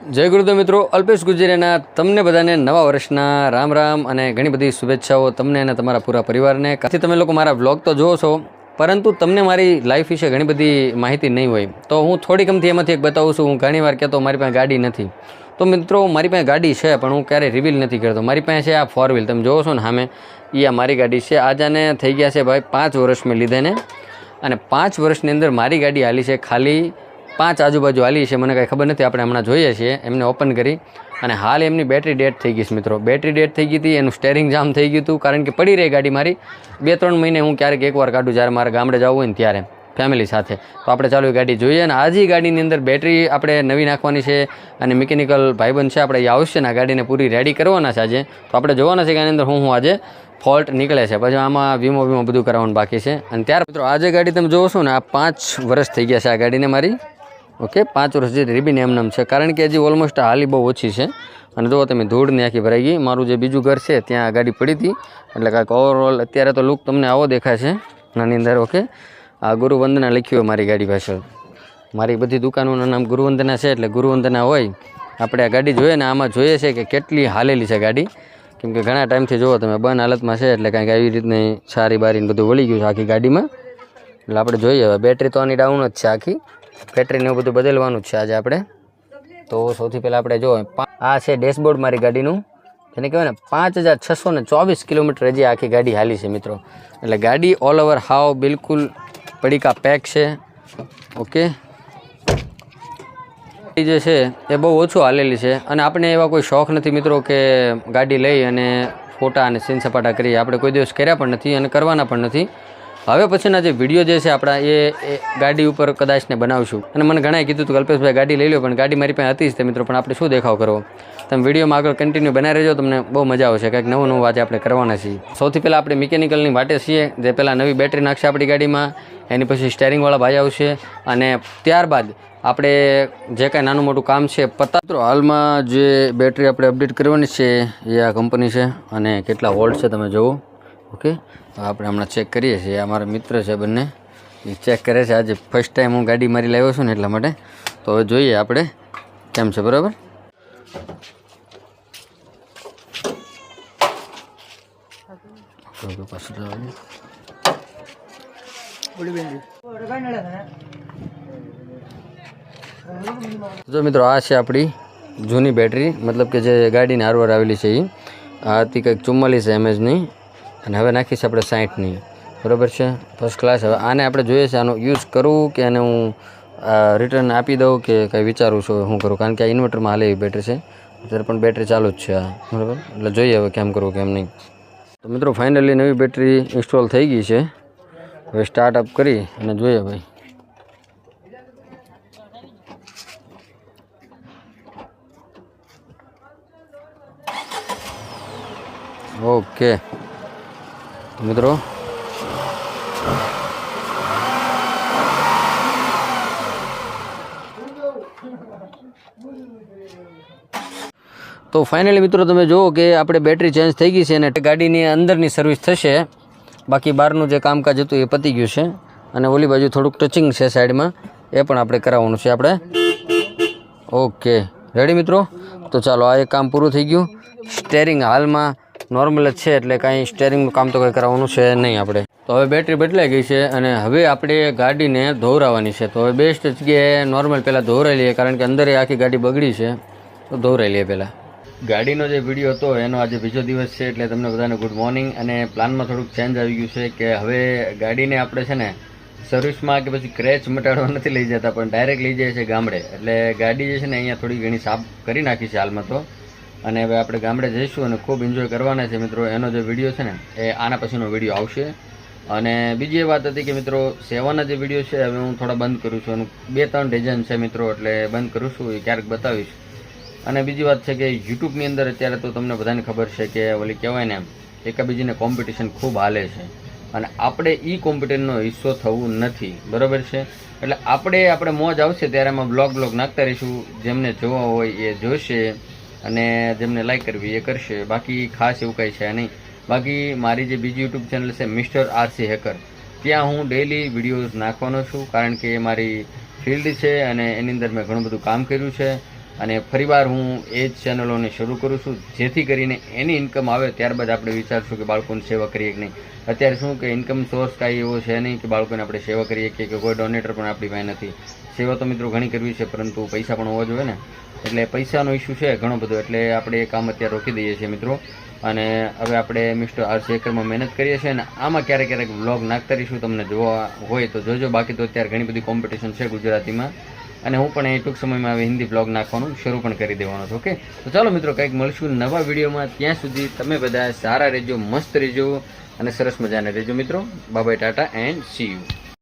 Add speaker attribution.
Speaker 1: જય ગુરુદેવ મિત્રો, અલ્પેશ ગુજરીના તમને બધાને નવા વર્ષના રામ રામ અને ઘણી બધી શુભેચ્છાઓ તમને અને તમારા પૂરા પરિવારને. કાથી તમે લોકો મારા વ્લોગ તો જોવો છો, પરંતુ તમને મારી લાઈફ વિશે ઘણી બધી માહિતી નહીં હોય, તો હું થોડીક અમથી એમાંથી એક બતાવું છું. હું ઘણીવાર કહેતો મારી પાસે ગાડી નથી, તો મિત્રો મારી પાસે ગાડી છે પણ હું ક્યારેય રિવીલ નથી કરતો. મારી પાસે છે આ 4 વ્હીલ, તમે જોવો છો ને સામે, એ આ મારી ગાડી છે. આજાને થઈ ગયા છે ભાઈ 5 વર્ષ મેં લીધેને, અને 5 વર્ષની અંદર મારી ગાડી હાલી છે ખાલી 5 આજુબાજુ હાલી છે, મને કાંઈ ખબર નથી. આપણે હમણાં જોઈએ છીએ એમને ઓપન કરી, અને હાલ એમની બેટરી ડેડ થઈ ગઈ છે મિત્રો. બેટરી ડેડ થઈ ગઈ હતી, એનું સ્ટેરિંગ જામ થઈ ગયું હતું, કારણ કે પડી રહી ગાડી મારી 2-3 મહિને. હું ક્યારેક એકવાર કાઢું જ્યારે મારે ગામડે જવું હોય ને ત્યારે ફેમિલી સાથે. તો આપણે ચાલુ એ ગાડી જોઈએ, અને આજે ગાડીની અંદર બેટરી આપણે નવી નાખવાની છે, અને મિકેનિકલ ભાઈબંધ છે આપણે એ આવશે ને આ ગાડીને પૂરી રેડી કરવાના છે આજે. તો આપણે જોવાના છે કે આની અંદર હું આજે ફોલ્ટ નીકળે છે, પછી આમાં વીમો બધું કરાવવાનું બાકી છે. અને ત્યાર મિત્રો આજે ગાડી તમે જોવો છો ને, આ 5 વર્ષ થઈ ગયા છે આ ગાડીને મારી. ઓકે, 5 વર્ષ જે રિબીન એમનેમ છે, કારણ કે હજી ઓલમોસ્ટ હાલી બહુ ઓછી છે. અને જો તમે ધૂળની આખી ભરાઈ ગઈ. મારું જે બીજું ઘર છે ત્યાં આ ગાડી પડી હતી, એટલે કાંઈક ઓવરઓલ અત્યારે તો લુક તમને આવો દેખાય છે નાની અંદર. ઓકે, આ ગુરુવંદના લખ્યું મારી ગાડી પાછળ. મારી બધી દુકાનોનું નામ ગુરુવંદના છે, એટલે ગુરુવંદના હોય. આપણે આ ગાડી જોઈએ ને, આમાં જોઈએ છે કે કેટલી હાલેલી છે ગાડી, કેમ કે ઘણા ટાઈમથી જુઓ તમે બંધ હાલતમાં છે, એટલે કાંઈક આવી રીતની સારી બારીને બધું વળી ગયું છે આખી ગાડીમાં. એટલે આપણે જોઈએ. હવે બેટરી તો આની ડાઉન જ છે આખી, બેટરીને એવું બધું બદલવાનું જ છે આજે આપણે. તો સૌથી પહેલાં આપણે જો આ છે ડેશબોર્ડ મારી ગાડીનું, જેને કહેવાય ને 5624 કિલોમીટર હજી આખી ગાડી હાલી છે મિત્રો. એટલે ગાડી ઓલ ઓવર હાવ બિલકુલ પડીકા પેક છે. ઓકે, જે છે એ બહુ ઓછું હાલેલી છે, અને આપણે એવા કોઈ શોખ નથી મિત્રો કે ગાડી લઈ અને ફોટા અને સીન સપાટા કરીએ. આપણે કોઈ દિવસ કર્યા પણ નથી અને કરવાના પણ નથી. હવે પછીના જે વિડીયો જે છે આપણા એ ગાડી ઉપર કદાચ ને બનાવશું. અને મને ઘણાએ કીધું હતું કલ્પેશભાઈ ગાડી લઈ લો, પણ ગાડી મારી પાસે હતી જ તે મિત્રો, પણ આપણે શું દેખાવ કરવો. તમે વિડીયોમાં આગળ કન્ટિન્યુ બનાવી રહેજો, તમને બહુ મજા આવશે. કંઈક નવું આજે આપણે કરવાના છીએ. સૌથી પહેલાં આપણે મિકેનિકલની વાટે છીએ, જે પહેલાં નવી બેટરી નાખશે આપણી ગાડીમાં, એની પછી સ્ટેરિંગવાળા ભાઈ આવશે, અને ત્યારબાદ આપણે જે કાંઈ નાનું મોટું કામ છે પતા. હાલમાં જે બેટરી આપણે અપડેટ કરવાની છે એ આ કંપની છે, અને કેટલા વોલ્ટ છે તમે જુઓ. ઓકે, આપણે હમણાં ચેક કરીએ છીએ. અમારા મિત્ર છે બંને, એ ચેક કરે છે. આજે ફર્સ્ટ ટાઈમ હું ગાડી મારી લાવ્યો છું ને એટલા માટે. તો હવે જોઈએ આપણે કેમ છે. બરાબર, જો મિત્રો આ છે આપણી જૂની બેટરી, મતલબ કે જે ગાડીને હારવાર આવેલી છે એ. આ હતી કંઈક 44 mAhની, અને હવે નાખી છે આપણે 60ની. બરાબર છે, ફર્સ્ટ ક્લાસ. હવે આને આપણે જોઈએ છે આનો યુઝ કરવું કે આને હું રિટર્ન આપી દઉં કે કંઈ વિચારું છું શું કરું, કારણ કે આ ઇન્વર્ટરમાં હાલે એવી બેટરી છે. અત્યારે પણ બેટરી ચાલુ જ છે આ. બરાબર, એટલે જોઈએ હવે કેમ કરવું કેમ નહીં. તો મિત્રો ફાઇનલી નવી બેટરી ઇન્સ્ટોલ થઈ ગઈ છે. હવે સ્ટાર્ટઅપ કરી અને જોઈએ ભાઈ. ઓકે મિત્રો, તો ફાઇનલી મિત્રો તમે જુઓ કે આપણે બેટરી ચેન્જ થઈ ગઈ છે, અને ગાડીની અંદરની સર્વિસ થશે. બાકી બહારનું જે કામકાજ હતું એ પતી ગયું છે, અને ઓલી બાજુ થોડુંક ટચિંગ છે સાઈડમાં, એ પણ આપણે કરાવવાનું છે આપણે. ઓકે રેડી મિત્રો, તો ચાલો આ એક કામ પૂરું થઈ ગયું. સ્ટેરિંગ હાલમાં નોર્મલ જ છે, એટલે કાંઈ સ્ટેરિંગનું કામ તો કંઈ કરાવવાનું છે નહીં આપણે. તો હવે બેટરી બદલાઈ ગઈ છે, અને હવે આપણે ગાડીને ધોવરાવવાની છે. તો હવે બેસ્ટ જગ્યાએ નોર્મલ પહેલાં ધોવરાઈ લઈએ, કારણ કે અંદર આખી ગાડી બગડી છે, તો ધોવરાઈ લઈએ પહેલાં. ગાડીનો જે વિડીયો હતો એનો આજે બીજો દિવસ છે, એટલે તમને બધાને ગુડ મોર્નિંગ. અને પ્લાનમાં થોડુંક ચેન્જ આવી ગયું છે કે હવે ગાડીને આપણે છે ને સર્વિસમાં કે પછી ક્રેચ મટાડવા નથી લઈ જતા, પણ ડાયરેક્ટ લઈ જાય છે ગામડે. એટલે ગાડી જે છે ને અહીંયા થોડી ઘણી સાફ કરી નાખી છે હાલમાં તો, અને હવે આપણે ગામડે જઈશું અને ખૂબ એન્જોય કરવાના છે મિત્રો. એનો જે વિડીયો છે ને એ આના પછીનો વિડીયો આવશે. અને બીજી એ વાત હતી કે મિત્રો સેવાના જે વિડીયો છે હવે હું થોડા બંધ કરું છું. એનું 2-3 રીઝન છે મિત્રો, એટલે બંધ કરું છું, એ ક્યારેક બતાવીશ. અને બીજી વાત છે કે યુટ્યુબની અંદર અત્યારે તો તમને બધાને ખબર છે કે ઓલી કહેવાય ને એકાબીજીને કોમ્પિટિશન ખૂબ હાલે છે, અને આપણે એ કોમ્પિટિશનનો હિસ્સો થવું નથી. બરાબર છે, એટલે આપણે મોજ આવશે ત્યારે એમાં બ્લોગ નાખતા રહીશું. જેમને જોવા હોય એ જોશે, અને જેમને લાઈક કરવી એ કરશે. બાકી ખાસ એવું કંઈ છે નહીં. બાકી મારી જે બીજી યુટ્યુબ ચેનલ છે મિસ્ટર RC હેકર, ત્યાં હું ડેઈલી વિડીયોઝ નાખવાનો છું, કારણ કે મારી ફિલ્ડ છે અને એની અંદર મેં ઘણું બધું કામ કર્યું છે. અને ફરીવાર હું એ જ ચેનલોને શરૂ કરું છું, જેથી કરીને એની ઇન્કમ આવે ત્યારબાદ આપણે વિચારશું કે બાળકોની સેવા કરીએ કે નહીં. અત્યારે શું કે ઇન્કમ સોર્સ કાંઈ એવો છે નહીં કે બાળકોને આપણે સેવા કરીએ કે કોઈ ડોનેટર પણ આપણી પાસે નથી. સેવા તો મિત્રો ઘણી કરવી છે, પરંતુ પૈસા પણ હોવા જોઈએ ને, એટલે પૈસાનો ઇસ્યુ છે ઘણો બધો, એટલે આપણે એ કામ અત્યારે રોકી દઈએ છીએ મિત્રો. અને હવે આપણે મિસ્ટર આરસી એકરમાં મહેનત કરીએ છીએ, અને આમાં ક્યારેક ક્યારેક વ્લોગ નાખતા રહીશું. તમને જોવા હોય તો જોજો, બાકી તો અત્યારે ઘણી બધી કોમ્પિટિશન છે ગુજરાતીમાં, અને હું પણ એ ટૂંક સમયમાં હવે હિન્દી બ્લોગ નાખવાનું શરૂ પણ કરી દેવાનું છું. ઓકે, તો ચાલો મિત્રો, કંઈક મળશું નવા વિડીયોમાં. ત્યાં સુધી તમે બધા સારા રહેજો, મસ્ત રહેજો અને સરસ મજાને રહેજો મિત્રો. Bye bye, Tata and C you.